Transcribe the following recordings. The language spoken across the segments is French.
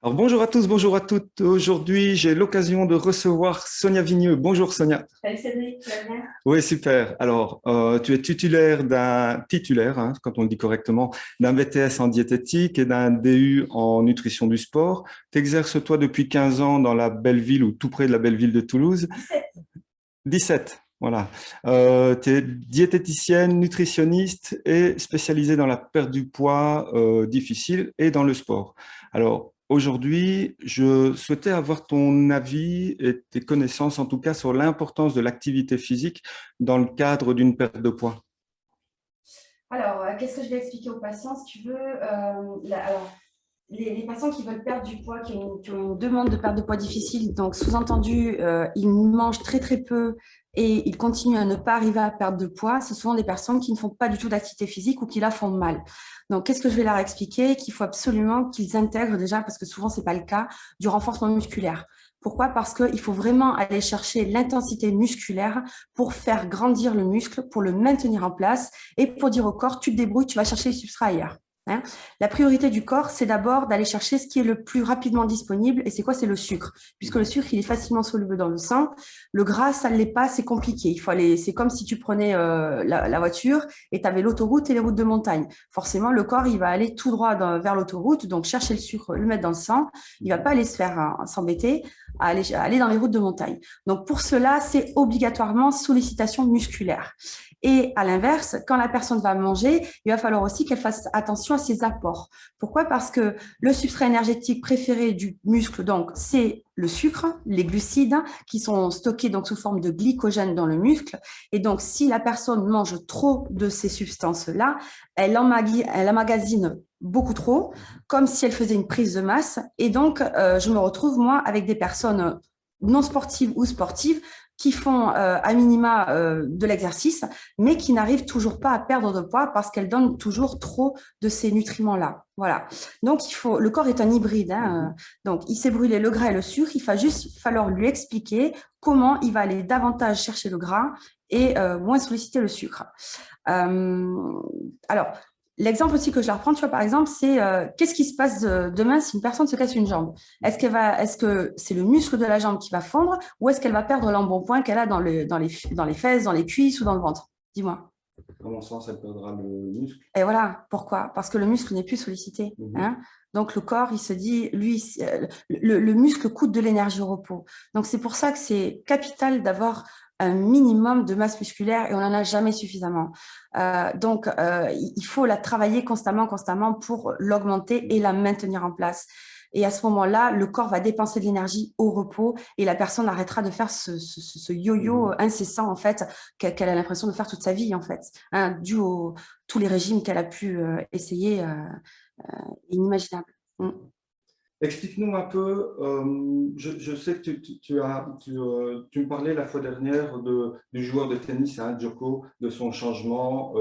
Alors bonjour à tous, bonjour à toutes. Aujourd'hui, j'ai l'occasion de recevoir Sonia Vigneux. Bonjour Sonia. Salut Cédric, tu vas bien? Oui, super. Alors, tu es titulaire, hein, quand on le dit correctement, d'un BTS en diététique et d'un DU en nutrition du sport. Tu exerces toi depuis 15 ans dans la belle ville ou tout près de la belle ville de Toulouse. 17. 17, voilà. Tu es diététicienne, nutritionniste et spécialisée dans la perte du poids difficile et dans le sport. Alors, aujourd'hui, je souhaitais avoir ton avis et tes connaissances, en tout cas, sur l'importance de l'activité physique dans le cadre d'une perte de poids. Alors, qu'est-ce que je vais expliquer aux patients, si tu veux? Alors, les patients qui veulent perdre du poids, qui ont une demande de perte de poids difficile, donc sous-entendu, ils mangent très très peu et ils continuent à ne pas arriver à perdre de poids, ce sont des personnes qui ne font pas du tout d'activité physique ou qui la font mal. Donc, qu'est-ce que je vais leur expliquer? Qu'il faut absolument qu'ils intègrent déjà, parce que souvent, ce n'est pas le cas, du renforcement musculaire. Pourquoi? Parce qu'il faut vraiment aller chercher l'intensité musculaire pour faire grandir le muscle, pour le maintenir en place et pour dire au corps, tu te débrouilles, tu vas chercher les substrats ailleurs. Hein. La priorité du corps, c'est d'abord d'aller chercher ce qui est le plus rapidement disponible. Et c'est quoi? C'est le sucre. Puisque le sucre, il est facilement soluble dans le sang. Le gras, ça ne l'est pas, c'est compliqué. Il faut aller, c'est comme si tu prenais la voiture et tu avais l'autoroute et les routes de montagne. Forcément, le corps, il va aller tout droit vers l'autoroute, donc chercher le sucre, le mettre dans le sang. Il ne va pas aller se faire s'embêter à aller dans les routes de montagne. Donc pour cela, c'est obligatoirement sollicitation musculaire. Et à l'inverse, quand la personne va manger, il va falloir aussi qu'elle fasse attention à ses apports. Pourquoi? Parce que le substrat énergétique préféré du muscle, donc, c'est le sucre, les glucides, qui sont stockés donc sous forme de glycogène dans le muscle. Et donc, si la personne mange trop de ces substances-là, elle emmagasine beaucoup trop, comme si elle faisait une prise de masse. Et donc, je me retrouve, moi, avec des personnes non sportives ou sportives qui font à minima de l'exercice, mais qui n'arrivent toujours pas à perdre de poids parce qu'elles donnent toujours trop de ces nutriments-là. Voilà. Donc, le corps est un hybride. Hein, donc, il s'est brûlé le gras et le sucre. Il va juste falloir lui expliquer comment il va aller davantage chercher le gras et moins solliciter le sucre. Euh, alors, l'exemple aussi que je leur prends, tu vois, par exemple, c'est qu'est-ce qui se passe demain si une personne se casse une jambe? Est-ce que c'est le muscle de la jambe qui va fondre ou est-ce qu'elle va perdre l'embonpoint qu'elle a dans les fesses, dans les cuisses ou dans le ventre? Dis-moi. À mon sens, elle perdra le muscle. Et voilà, pourquoi? Parce que le muscle n'est plus sollicité. Hein. Donc le corps, il se dit, lui, le muscle coûte de l'énergie au repos. Donc c'est pour ça que c'est capital d'avoir un minimum de masse musculaire et on n'en a jamais suffisamment. Donc il faut la travailler constamment, constamment pour l'augmenter et la maintenir en place. Et à ce moment-là, le corps va dépenser de l'énergie au repos et la personne arrêtera de faire ce yo-yo incessant, en fait, qu'elle a l'impression de faire toute sa vie, en fait, hein, dû aux tous les régimes qu'elle a pu essayer, inimaginables. Mm. Explique-nous un peu, je sais que tu me parlais la fois dernière du joueur de tennis, hein, Djoko, de son changement.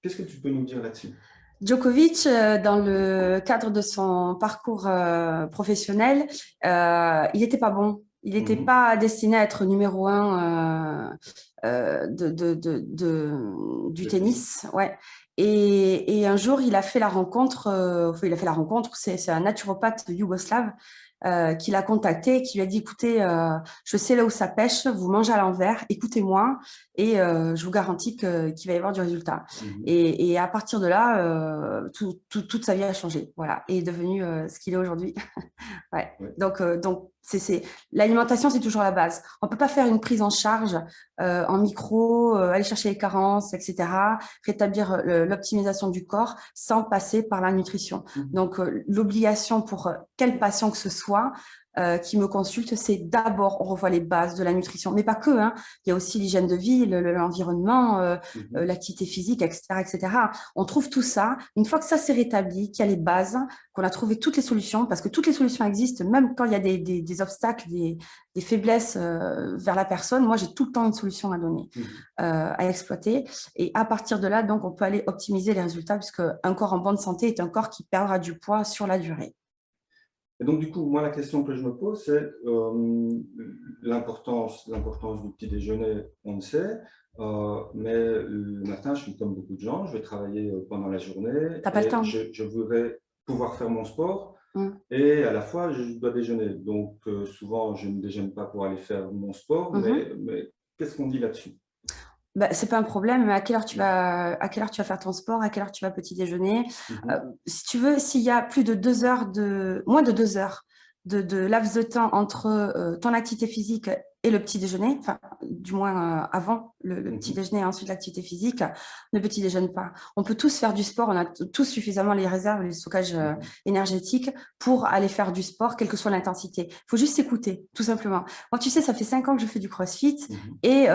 Qu'est-ce que tu peux nous dire là-dessus? Djokovic, dans le cadre de son parcours professionnel, il n'était pas bon. Il n'était Mhm. pas destiné à être numéro un du Le tennis. tennis. Ouais. Et un jour, il a fait la rencontre, c'est un naturopathe yougoslave qui l'a contacté, qui lui a dit, écoutez, je sais là où ça pêche, vous mangez à l'envers, écoutez-moi, et je vous garantis qu'il va y avoir du résultat. Mhm. Et à partir de là, toute sa vie a changé, voilà, et est devenu ce qu'il est aujourd'hui. Ouais. Ouais. Donc l'alimentation, c'est toujours la base. On ne peut pas faire une prise en charge en micro, aller chercher les carences, etc., rétablir l'optimisation du corps sans passer par la nutrition. Mhm. Donc, l'obligation pour quel patient que ce soit qui me consulte, c'est d'abord, on revoit les bases de la nutrition, mais pas que. Hein. Il y a aussi l'hygiène de vie, l'environnement, Mhm. l'activité physique, etc., etc. On trouve tout ça. Une fois que ça s'est rétabli, qu'il y a les bases, qu'on a trouvé toutes les solutions, parce que toutes les solutions existent, même quand il y a des obstacles, des faiblesses vers la personne, moi, j'ai tout le temps une solution à donner, Mhm. à exploiter. Et à partir de là, donc, on peut aller optimiser les résultats, puisque un corps en bonne santé est un corps qui perdra du poids sur la durée. Et donc, du coup, moi, la question que je me pose, c'est l'importance du petit déjeuner, on le sait, mais le matin, je suis comme beaucoup de gens, je vais travailler pendant la journée T'as pas le et temps. je voudrais pouvoir faire mon sport. et à la fois, je dois déjeuner. Donc, souvent, je ne déjeune pas pour aller faire mon sport, mais qu'est-ce qu'on dit là-dessus? Bah, c'est pas un problème, mais à quelle heure tu vas faire ton sport, à quelle heure tu vas petit déjeuner. Si tu veux, s'il y a plus de 2 heures moins de 2 heures de laps de temps entre ton activité physique et le petit déjeuner, enfin, du moins avant le petit déjeuner et ensuite l'activité physique, ne petit déjeune pas. On peut tous faire du sport, on a tous suffisamment les réserves, les stockages énergétiques pour aller faire du sport, quelle que soit l'intensité. Il faut juste s'écouter, tout simplement. Moi, tu sais, ça fait 5 ans que je fais du CrossFit et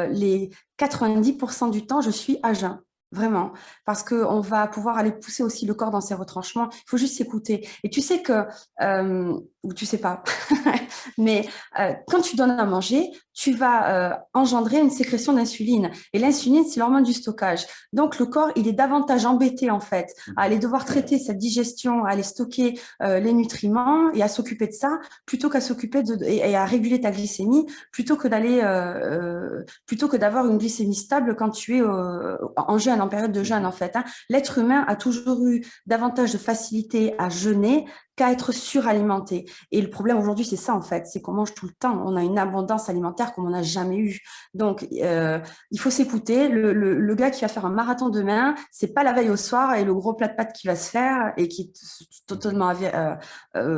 les 90% du temps, je suis à jeun. Vraiment, parce qu'on va pouvoir aller pousser aussi le corps dans ses retranchements. Il faut juste s'écouter. Et tu sais que, ou tu sais pas, mais quand tu donnes à manger, tu vas engendrer une sécrétion d'insuline. Et l'insuline, c'est l'hormone du stockage. Donc, le corps, il est davantage embêté, en fait, à aller devoir traiter cette digestion, à aller stocker les nutriments et à s'occuper de ça, plutôt qu'à s'occuper et à réguler ta glycémie, plutôt que d'avoir une glycémie stable quand tu es en jeûne, en période de jeûne, en fait. L'être humain a toujours eu davantage de facilité à jeûner qu'à être suralimenté. Et le problème aujourd'hui, c'est ça, en fait, c'est qu'on mange tout le temps. On a une abondance alimentaire comme on n'a jamais eu. Donc, il faut s'écouter. Le gars qui va faire un marathon demain, c'est pas la veille au soir et le gros plat de pâtes qu'il va se faire et qui est totalement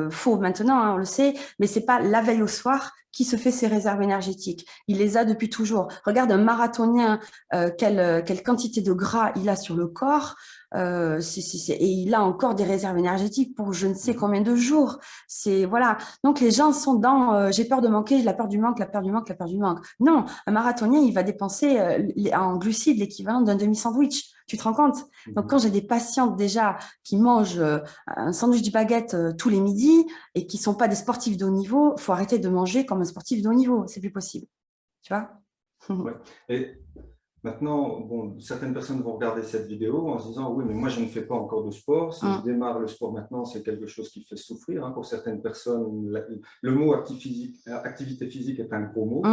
faux maintenant, on le sait, mais c'est pas la veille au soir qui se fait ses réserves énergétiques. Il les a depuis toujours. Regarde un marathonien, quelle quantité de gras il a sur le corps. Et il a encore des réserves énergétiques pour je ne sais combien de jours. Voilà. Donc les gens sont dans j'ai peur de manquer, j'ai la peur du manque, la peur du manque, la peur du manque. Non, un marathonien, il va dépenser en glucides l'équivalent d'un demi-sandwich. Tu te rends compte? Donc quand j'ai des patientes déjà qui mangent un sandwich de baguette tous les midis et qui sont pas des sportifs de haut niveau, faut arrêter de manger comme un sportif de haut niveau. C'est plus possible. Tu vois? Ouais. Et maintenant, bon, certaines personnes vont regarder cette vidéo en se disant oui, mais moi je ne fais pas encore de sport. Si je démarre le sport maintenant, c'est quelque chose qui fait souffrir. Pour certaines personnes, le mot activité physique est un gros mot.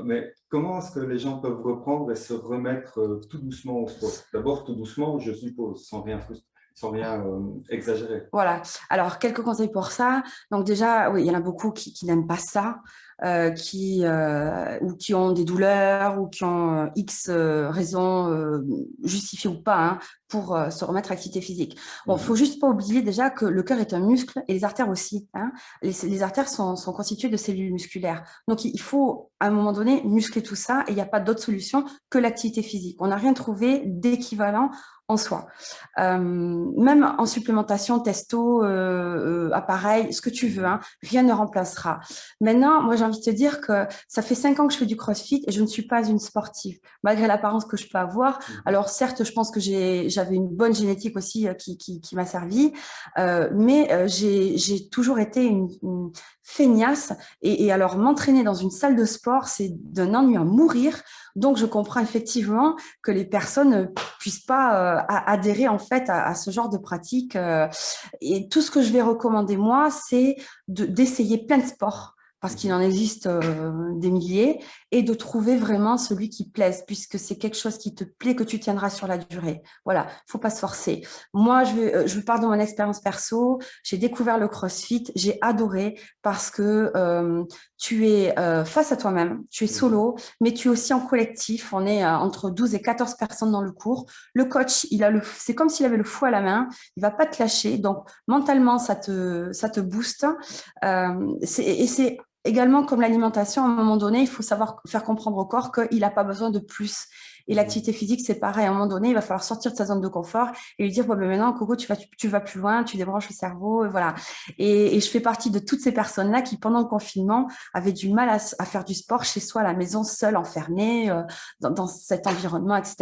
Mais comment est-ce que les gens peuvent reprendre et se remettre tout doucement au sport? D'abord, tout doucement, je suppose, sans rien exagérer. Voilà. Alors, quelques conseils pour ça. Donc déjà, oui, il y en a beaucoup qui n'aiment pas ça, ou qui ont des douleurs, ou qui ont X raisons, justifiées ou pas, pour se remettre à l'activité physique. Bon, faut juste pas oublier déjà que le cœur est un muscle et les artères aussi. Les artères sont constituées de cellules musculaires. Donc, il faut, à un moment donné, muscler tout ça et il n'y a pas d'autre solution que l'activité physique. On n'a rien trouvé d'équivalent en soi. Même en supplémentation, testo, appareil, ce que tu veux, rien ne remplacera. Maintenant, moi, j'ai envie de te dire que ça fait 5 ans que je fais du CrossFit et je ne suis pas une sportive, malgré l'apparence que je peux avoir. Alors, certes, je pense que j'avais une bonne génétique aussi qui m'a servi, mais j'ai toujours été une feignasse. Et alors, m'entraîner dans une salle de sport, c'est d'un ennui à mourir. Donc, je comprends effectivement que les personnes ne puissent pas adhérer en fait à ce genre de pratique. Et tout ce que je vais recommander, moi, c'est d'essayer plein de sports, parce qu'il en existe des milliers, et de trouver vraiment celui qui plaise, puisque c'est quelque chose qui te plaît, que tu tiendras sur la durée. Voilà, faut pas se forcer. Moi, je pars de mon expérience perso. J'ai découvert le CrossFit, j'ai adoré parce que tu es face à toi-même, tu es solo, mais tu es aussi en collectif. On est entre 12 et 14 personnes dans le cours. Le coach, c'est comme s'il avait le fouet à la main. Il va pas te lâcher. Donc, mentalement, ça te booste. Et c'est également comme l'alimentation, à un moment donné, il faut savoir faire comprendre au corps qu'il n'a pas besoin de plus. Et l'activité physique, c'est pareil. À un moment donné, il va falloir sortir de sa zone de confort et lui dire, bon, ben maintenant, Coco, tu vas plus loin, tu débranches le cerveau, et voilà. Et je fais partie de toutes ces personnes-là qui, pendant le confinement, avaient du mal à faire du sport chez soi, à la maison, seule, enfermée, dans cet environnement, etc.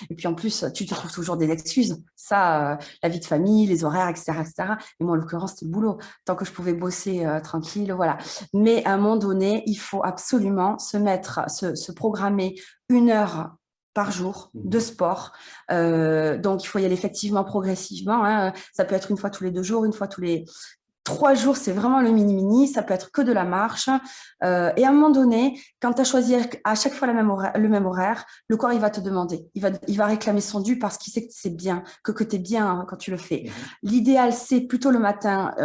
Et puis, en plus, tu te trouves toujours des excuses. Ça, la vie de famille, les horaires, etc., etc. Et moi, en l'occurrence, c'était le boulot. Tant que je pouvais bosser tranquille, voilà. Mais à un moment donné, il faut absolument se programmer 1 heure par jour de sport. Donc, il faut y aller effectivement progressivement. Ça peut être une fois tous les 2 jours, une fois tous les 3 jours, c'est vraiment le mini-mini. Ça peut être que de la marche. Et à un moment donné, quand tu as choisi à chaque fois le même horaire, le corps, il va te demander. Il va réclamer son dû parce qu'il sait que c'est bien, que tu es bien hein, quand tu le fais. L'idéal, c'est plutôt le matin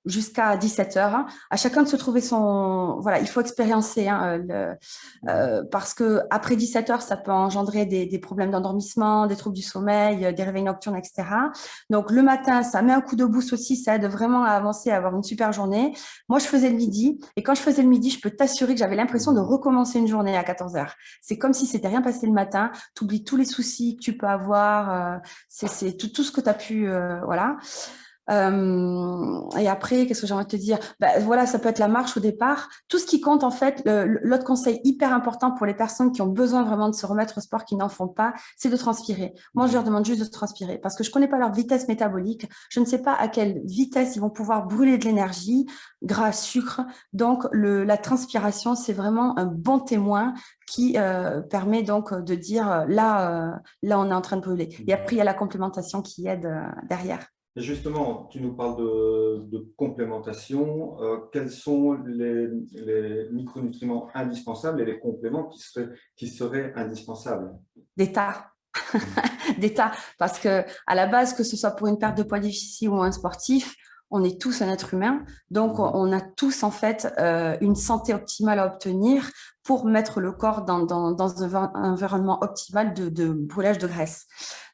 jusqu'à 17 heures. Hein. À chacun de se trouver son... Voilà, il faut expériencer hein, parce que après 17 heures, ça peut engendrer des problèmes d'endormissement, des troubles du sommeil, des réveils nocturnes, etc. Donc, le matin, ça met un coup de boost aussi, ça aide vraiment à avancer, à avoir une super journée. Moi, je faisais le midi et quand je faisais le midi, je peux t'assurer que j'avais l'impression de recommencer une journée à 14 heures. C'est comme si c'était rien passé le matin. Tu oublies tous les soucis que tu peux avoir. C'est tout ce que tu as pu... voilà. Et après, qu'est-ce que j'ai envie de te dire? Ben, voilà, ça peut être la marche au départ. Tout ce qui compte, en fait, l'autre conseil hyper important pour les personnes qui ont besoin vraiment de se remettre au sport, qui n'en font pas, c'est de transpirer. Moi, je leur demande juste de transpirer parce que je connais pas leur vitesse métabolique. Je ne sais pas à quelle vitesse ils vont pouvoir brûler de l'énergie, gras, sucre. Donc, la transpiration, c'est vraiment un bon témoin qui permet donc de dire là, on est en train de brûler. Et après, il y a la complémentation qui aide derrière. Et justement, tu nous parles de complémentation. Quels sont les micronutriments indispensables et les compléments qui seraient indispensables? Des tas. Des tas. Parce que à la base, que ce soit pour une perte de poids difficile ou un sportif, on est tous un être humain. Donc, on a tous en fait une santé optimale à obtenir pour mettre le corps dans un environnement optimal de brûlage de graisse.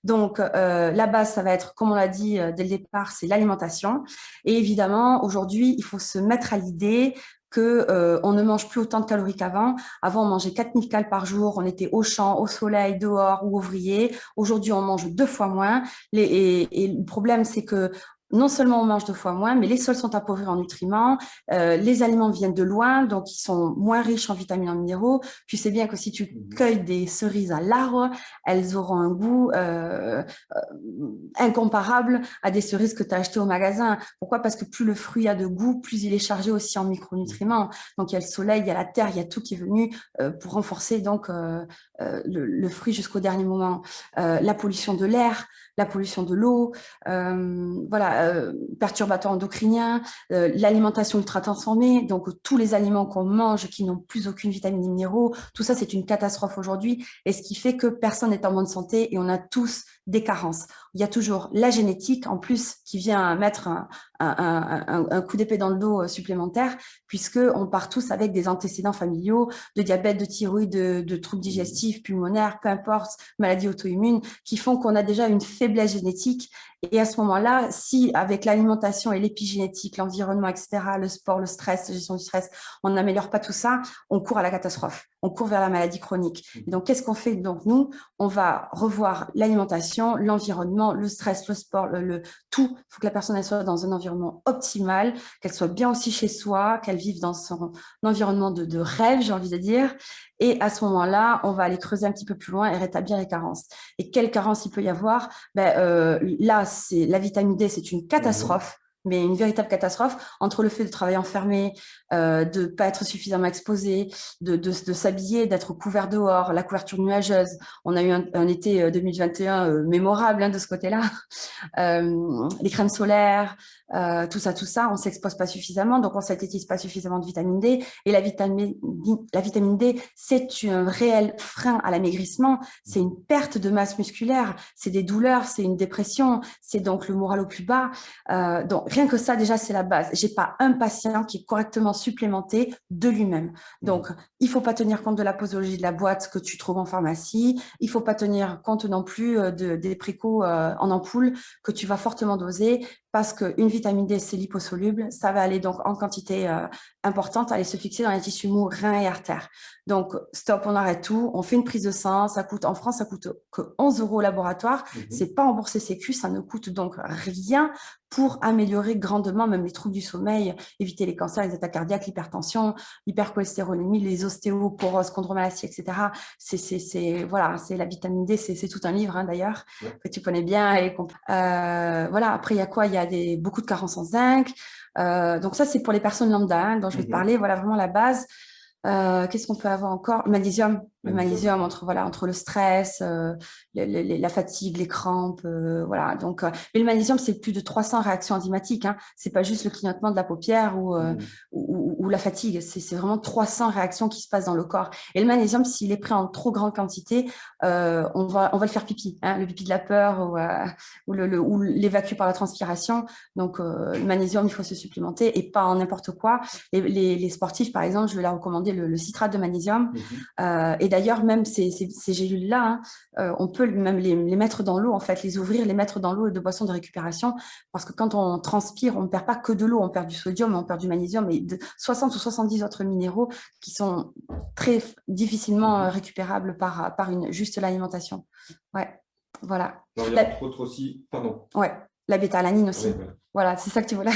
Donc, la base, ça va être, comme on l'a dit dès le départ, c'est l'alimentation. Et évidemment, aujourd'hui, il faut se mettre à l'idée que on ne mange plus autant de calories qu'avant. Avant, on mangeait 4000 calories par jour, on était au champ, au soleil, dehors ou ouvrier. Aujourd'hui, on mange 2 fois moins. Et le problème, c'est que non seulement on mange 2 fois moins, mais les sols sont appauvris en nutriments, les aliments viennent de loin, donc ils sont moins riches en vitamines et en minéraux. Tu sais bien que si tu cueilles des cerises à l'arbre, elles auront un goût incomparable à des cerises que tu as achetées au magasin. Pourquoi? Parce que plus le fruit a de goût, plus il est chargé aussi en micronutriments. Donc il y a le soleil, il y a la terre, il y a tout qui est venu pour renforcer donc le fruit jusqu'au dernier moment. La pollution de l'air, la pollution de l'eau, perturbateurs endocriniens, l'alimentation ultra transformée, donc tous les aliments qu'on mange qui n'ont plus aucune vitamine ni minéraux, tout ça c'est une catastrophe aujourd'hui et ce qui fait que personne n'est en bonne santé et on a tous des carences. Il y a toujours la génétique en plus qui vient mettre un coup d'épée dans le dos supplémentaire puisque on part tous avec des antécédents familiaux de diabète, de thyroïde, de troubles digestifs, pulmonaires, peu importe, maladies auto-immunes qui font qu'on a déjà une faiblesse génétique. Et à ce moment-là, si avec l'alimentation et l'épigénétique, l'environnement, etc., le sport, le stress, la gestion du stress, on n'améliore pas tout ça, on court à la catastrophe, on court vers la maladie chronique. Et donc, qu'est-ce qu'on fait? Donc, nous, on va revoir l'alimentation, l'environnement, le stress, le sport, tout. Il faut que la personne elle soit dans un environnement optimal, qu'elle soit bien aussi chez soi, qu'elle vive dans son environnement de rêve, j'ai envie de dire. Et à ce moment-là, on va aller creuser un petit peu plus loin et rétablir les carences. Et quelles carences il peut y avoir? Là, c'est la vitamine D, c'est une catastrophe. Mais une véritable catastrophe entre le fait de travailler enfermé, de ne pas être suffisamment exposé, de s'habiller, d'être couvert dehors, la couverture nuageuse. On a eu un été 2021 mémorable de ce côté-là. Les crèmes solaires, tout ça, on ne s'expose pas suffisamment, donc on ne synthétise pas suffisamment de vitamine D. Et la vitamine D, c'est un réel frein à l'amaigrissement, c'est une perte de masse musculaire, c'est des douleurs, c'est une dépression, c'est donc le moral au plus bas. Donc rien que ça, déjà, c'est la base. J'ai pas un patient qui est correctement supplémenté de lui-même. Donc, il faut pas tenir compte de la posologie de la boîte que tu trouves en pharmacie. Il faut pas tenir compte non plus des précaux en ampoule que tu vas fortement doser parce qu'une vitamine D, c'est liposoluble. Ça va aller donc en quantité importante, aller se fixer dans les tissus mous, reins et artères. Donc, stop, on arrête tout. On fait une prise de sang. Ça coûte, en France, ça coûte que 11 € au laboratoire. C'est pas remboursé Sécu. Ça ne coûte donc rien pour améliorer grandement même les troubles du sommeil, éviter les cancers, les attaques cardiaques, l'hypertension, l'hypercholestérolémie, les ostéoporoses, chondromalacie, etc. Voilà, c'est la vitamine D, c'est tout un livre d'ailleurs que tu connais bien. Voilà, après il y a quoi? Il y a beaucoup de carences en zinc. Donc ça, c'est pour les personnes lambda dont je vais te parler. Voilà vraiment la base. Qu'est-ce qu'on peut avoir encore? Magnésium. Le magnésium entre le stress, la fatigue, les crampes, voilà. Donc, mais le magnésium, c'est plus de 300 réactions enzymatiques, hein. C'est pas juste le clignotement de la paupière ou la fatigue. C'est vraiment 300 réactions qui se passent dans le corps. Et le magnésium, s'il est pris en trop grande quantité, on va le faire pipi, hein, le pipi de la peur ou l'évacuer par la transpiration. Donc, le magnésium, il faut se supplémenter et pas en n'importe quoi. Les sportifs, par exemple, je vais leur recommander le citrate de magnésium. Et d'ailleurs, même ces gélules-là, hein, on peut même les mettre dans l'eau, en fait, les ouvrir, les mettre dans l'eau de boissons de récupération, parce que quand on transpire, on ne perd pas que de l'eau, on perd du sodium, on perd du magnésium et 60 ou 70 autres minéraux qui sont très difficilement récupérables par juste l'alimentation. Ouais, voilà. Alors, il y a entre autres aussi, pardon. Ouais, la bêta-alanine aussi. Oui, voilà, c'est ça que tu voulais.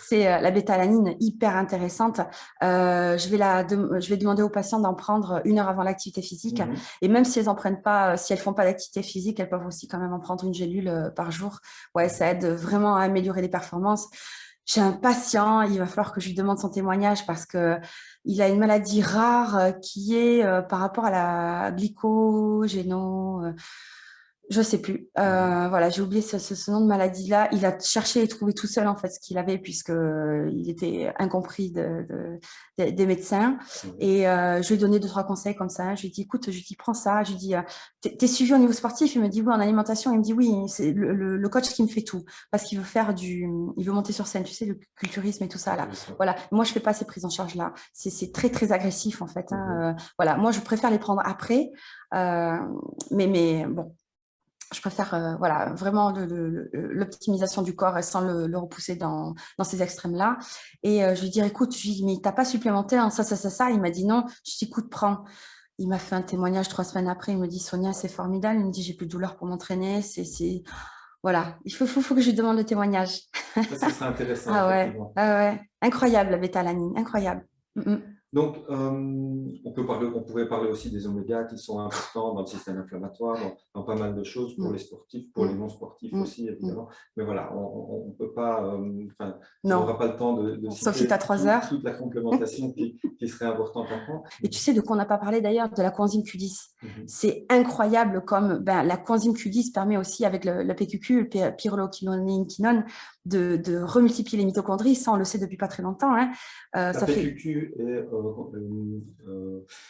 C'est la bêta-alanine, hyper intéressante. Je vais demander aux patients d'en prendre 1 heure avant l'activité physique. Et même si elles en prennent pas, si elles font pas d'activité physique, elles peuvent aussi quand même en prendre une gélule par jour. Ouais, ça aide vraiment à améliorer les performances. J'ai un patient, il va falloir que je lui demande son témoignage parce que il a une maladie rare qui est par rapport à la glycogéno. Je sais plus. Voilà, j'ai oublié ce nom de maladie-là. Il a cherché et trouvé tout seul en fait ce qu'il avait puisque il était incompris des médecins. Et je lui ai donné 2-3 conseils comme ça. Je lui ai dit, écoute, je lui ai dit, prends ça. Je lui ai dit, t'es suivi au niveau sportif? Il me dit oui, en alimentation. Il me dit oui, c'est le coach qui me fait tout parce qu'il veut monter sur scène, tu sais, le culturisme et tout ça là. Voilà. Moi, je fais pas ces prises en charge là. C'est très très agressif en fait. Hein. Voilà. Moi, je préfère les prendre après. Mais bon. Je préfère voilà, vraiment l'optimisation du corps sans le repousser dans ces extrêmes-là. Et je lui dis, écoute, je lui dis, mais t'as pas supplémenté hein, ça. Il m'a dit non. Je lui dis, écoute, prends. Il m'a fait un témoignage 3 semaines après. Il me dit, Sonia, c'est formidable. Il me dit, j'ai plus de douleur pour m'entraîner. Voilà, il faut que je lui demande le témoignage. Ça serait intéressant. Ah ouais. Incroyable, la bêta-alanine, incroyable. Donc, on pourrait parler aussi des omégas qui sont importants dans le système inflammatoire, dans pas mal de choses pour les sportifs, pour les non-sportifs aussi, évidemment. Mais voilà, on ne peut pas, on n'aura pas le temps de citer à 3 heures. Toute la complémentation qui serait importante à prendre. Et tu sais de quoi on n'a pas parlé d'ailleurs, de la coenzyme Q10. C'est incroyable comme la coenzyme Q10 permet aussi avec le PQQ, le pyrroloquinone, de remultiplier les mitochondries. Ça, on le sait depuis pas très longtemps. Hein. La PQQ et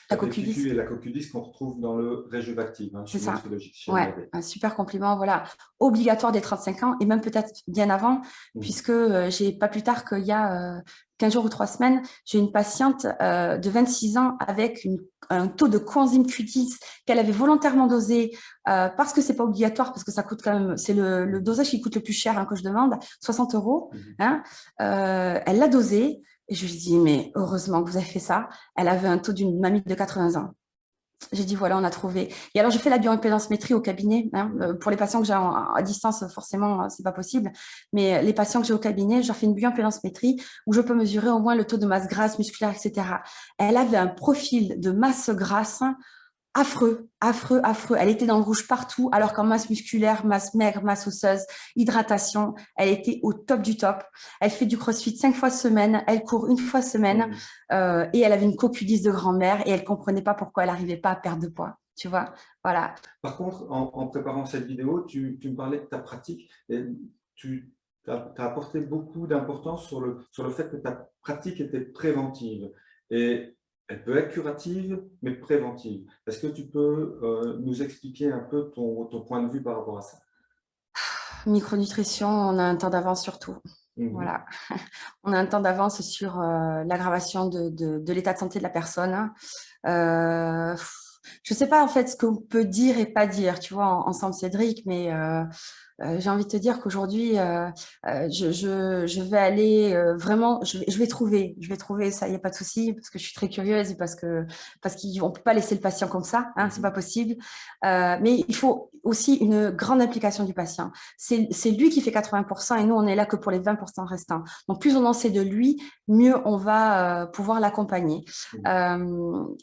la CoQ10 et la CoQ10 qu'on retrouve dans le Rejuvactive. Hein, c'est ça. Ouais, un super compliment. Voilà, obligatoire des 35 ans et même peut-être bien avant, puisque j'ai pas plus tard qu'il y a 15 jours ou 3 semaines, j'ai une patiente de 26 ans avec un taux de coenzyme Q10 qu'elle avait volontairement dosé parce que c'est pas obligatoire, parce que ça coûte quand même, c'est le dosage qui coûte le plus cher hein, que je demande, 60 €. Hein, elle l'a dosé. Et je lui dis, mais heureusement que vous avez fait ça. Elle avait un taux d'une mamie de 80 ans. J'ai dit, voilà, on a trouvé. Et alors, je fais la bioimpédancemétrie au cabinet. Hein. Pour les patients que j'ai à distance, forcément, c'est pas possible. Mais les patients que j'ai au cabinet, je leur fais une bioimpédancemétrie où je peux mesurer au moins le taux de masse grasse, musculaire, etc. Elle avait un profil de masse grasse affreux. Elle était dans le rouge partout, alors qu'en masse musculaire, masse maigre, masse osseuse, hydratation, elle était au top du top. Elle fait du crossfit 5 fois semaine, elle court 1 fois semaine, et elle avait une CoQ10 de grand-mère et elle comprenait pas pourquoi elle n'arrivait pas à perdre de poids. Tu vois, voilà. Par contre, en préparant cette vidéo, tu me parlais de ta pratique et tu as apporté beaucoup d'importance sur le fait que ta pratique était préventive. Et elle peut être curative, mais préventive. Est-ce que tu peux nous expliquer un peu ton point de vue par rapport à ça? Micronutrition, on a un temps d'avance sur tout. Voilà. On a un temps d'avance sur l'aggravation de l'état de santé de la personne. Je ne sais pas en fait ce qu'on peut dire et pas dire, tu vois, ensemble Cédric, mais j'ai envie de te dire qu'aujourd'hui, je vais aller vraiment, je vais trouver ça, il n'y a pas de souci, parce que je suis très curieuse et parce qu'on ne peut pas laisser le patient comme ça, hein, c'est pas possible. Mais il faut aussi une grande implication du patient. C'est lui qui fait 80% et nous, on est là que pour les 20% restants. Donc, plus on en sait de lui, mieux on va pouvoir l'accompagner.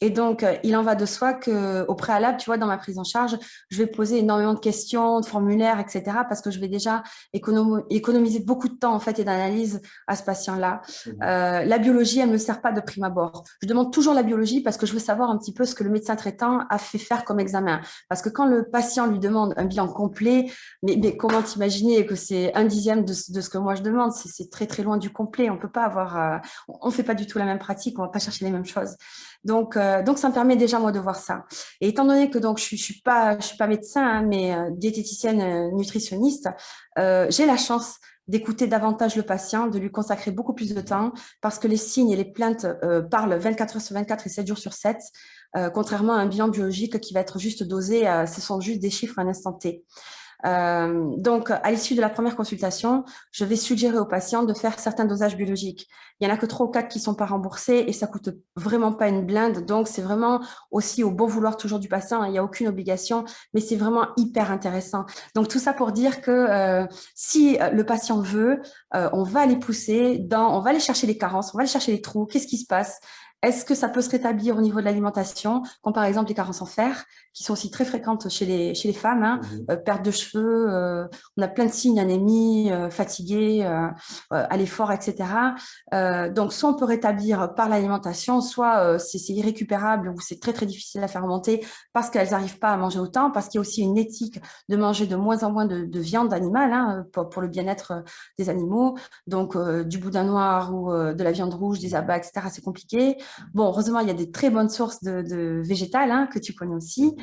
Et donc, il en va de soi qu'au préalable, tu vois, dans ma prise en charge, je vais poser énormément de questions, de formulaires, etc., parce que je vais déjà économiser beaucoup de temps en fait et d'analyse à ce patient-là. La biologie, elle ne me sert pas de prime abord. Je demande toujours la biologie parce que je veux savoir un petit peu ce que le médecin traitant a fait faire comme examen. Parce que quand le patient lui demande un bilan complet, mais comment t'imaginer que c'est un dixième de ce que moi je demande? C'est très très loin du complet. On peut pas avoir, on fait pas du tout la même pratique, on va pas chercher les mêmes choses. Donc ça me permet déjà moi de voir ça. Et étant donné que donc je suis pas médecin, hein, mais diététicienne nutritionniste, j'ai la chance d'écouter davantage le patient, de lui consacrer beaucoup plus de temps, parce que les signes et les plaintes parlent 24 heures sur 24 et 7 jours sur 7, contrairement à un bilan biologique qui va être juste dosé, ce sont juste des chiffres à un instant T. Donc, à l'issue de la première consultation, je vais suggérer aux patients de faire certains dosages biologiques. Il y en a que 3 ou 4 qui ne sont pas remboursés et ça ne coûte vraiment pas une blinde. Donc, c'est vraiment aussi au bon vouloir toujours du patient. Il n'y a aucune obligation, mais c'est vraiment hyper intéressant. Donc, tout ça pour dire que si le patient veut, on va les pousser on va aller chercher les carences, on va aller chercher les trous. Qu'est-ce qui se passe? Est-ce que ça peut se rétablir au niveau de l'alimentation, comme par exemple les carences en fer, qui sont aussi très fréquentes chez les femmes, hein, perte de cheveux, on a plein de signes, anémie, fatigué, à l'effort, etc. Donc, soit on peut rétablir par l'alimentation, soit c'est irrécupérable ou c'est très, très difficile à faire remonter parce qu'elles n'arrivent pas à manger autant, parce qu'il y a aussi une éthique de manger de moins en moins de viande animale, hein, pour le bien-être des animaux. Donc, du boudin noir ou de la viande rouge, des abats, etc., c'est compliqué. Bon, heureusement, il y a des très bonnes sources de végétales, hein, que tu connais aussi.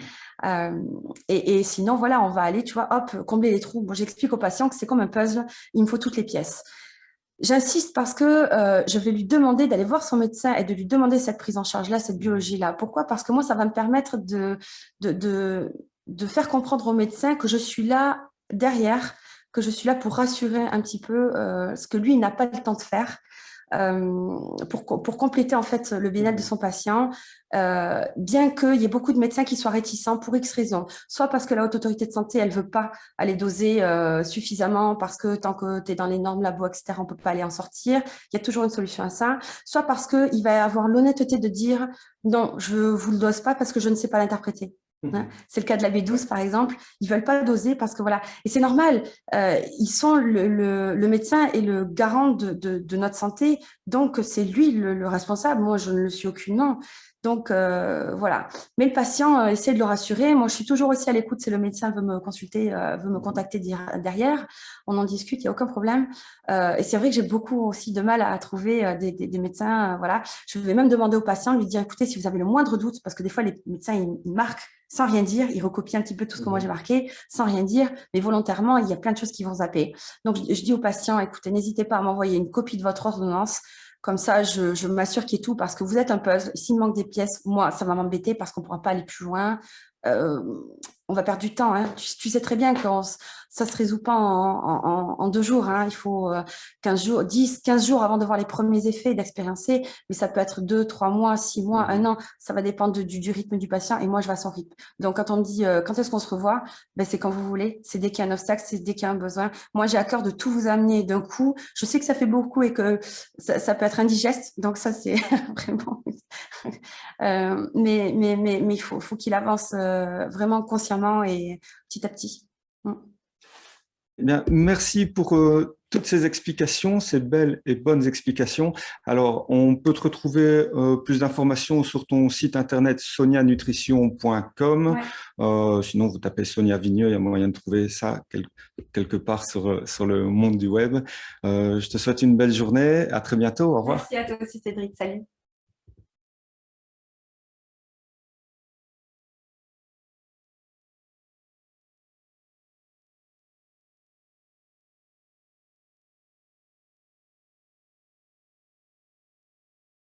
Et sinon, voilà, on va aller, tu vois, hop, combler les trous. Bon, j'explique aux patients que c'est comme un puzzle, il me faut toutes les pièces. J'insiste parce que je vais lui demander d'aller voir son médecin et de lui demander cette prise en charge-là, cette biologie-là. Pourquoi? Parce que moi, ça va me permettre de faire comprendre au médecin que je suis là derrière, que je suis là pour rassurer un petit peu ce que lui, il n'a pas le temps de faire. Pour compléter en fait le bien-être de son patient, bien qu'il y ait beaucoup de médecins qui soient réticents pour X raisons, soit parce que la haute autorité de santé elle veut pas aller doser suffisamment parce que tant que tu es dans les normes labo, etc., on peut pas aller en sortir. Il y a toujours une solution à ça. Soit parce qu'il va avoir l'honnêteté de dire non, je vous le dose pas parce que je ne sais pas l'interpréter. Hein, c'est le cas de la B12 par exemple, ils veulent pas doser parce que voilà, et c'est normal, ils sont le médecin est le garant de notre santé, donc c'est lui le responsable, moi je ne le suis aucunement. Donc voilà, mais le patient essaie de le rassurer, moi je suis toujours aussi à l'écoute si le médecin veut me consulter, veut me contacter derrière, on en discute, il n'y a aucun problème. Et c'est vrai que j'ai beaucoup aussi de mal à trouver des médecins, voilà, je vais même demander au patient, lui dire écoutez, si vous avez le moindre doute, parce que des fois les médecins ils marquent sans rien dire, ils recopient un petit peu tout ce que moi j'ai marqué, sans rien dire, mais volontairement, il y a plein de choses qui vont zapper. Donc, je dis aux patients, écoutez, n'hésitez pas à m'envoyer une copie de votre ordonnance, comme ça, je m'assure qu'il y ait tout, parce que vous êtes un puzzle. S'il manque des pièces, moi, ça va m'embêter parce qu'on ne pourra pas aller plus loin. Euh, on va perdre du temps. Hein. Tu sais très bien que ça ne se résout pas en 2 jours. Hein. Il faut 15 jours, 10, 15 jours avant de voir les premiers effets et d'expériencer. Mais ça peut être 2, 3 mois, 6 mois, 1 an. Ça va dépendre du rythme du patient. Et moi, je vais à son rythme. Donc, quand on me dit quand est-ce qu'on se revoit, ben, c'est quand vous voulez. C'est dès qu'il y a un obstacle, c'est dès qu'il y a un besoin. Moi, j'ai à cœur de tout vous amener d'un coup. Je sais que ça fait beaucoup et que ça peut être indigeste. Donc, ça, c'est vraiment… mais il faut qu'il avance vraiment consciemment et petit à petit. Eh bien, merci pour toutes ces explications, ces belles et bonnes explications. Alors, on peut te retrouver plus d'informations sur ton site internet sonianutrition.com. Sinon, vous tapez Sonia Vigneux, il y a moyen de trouver ça quelque part sur le monde du web. Je te souhaite une belle journée. À très bientôt. Au revoir. Merci à toi aussi, Cédric. Salut.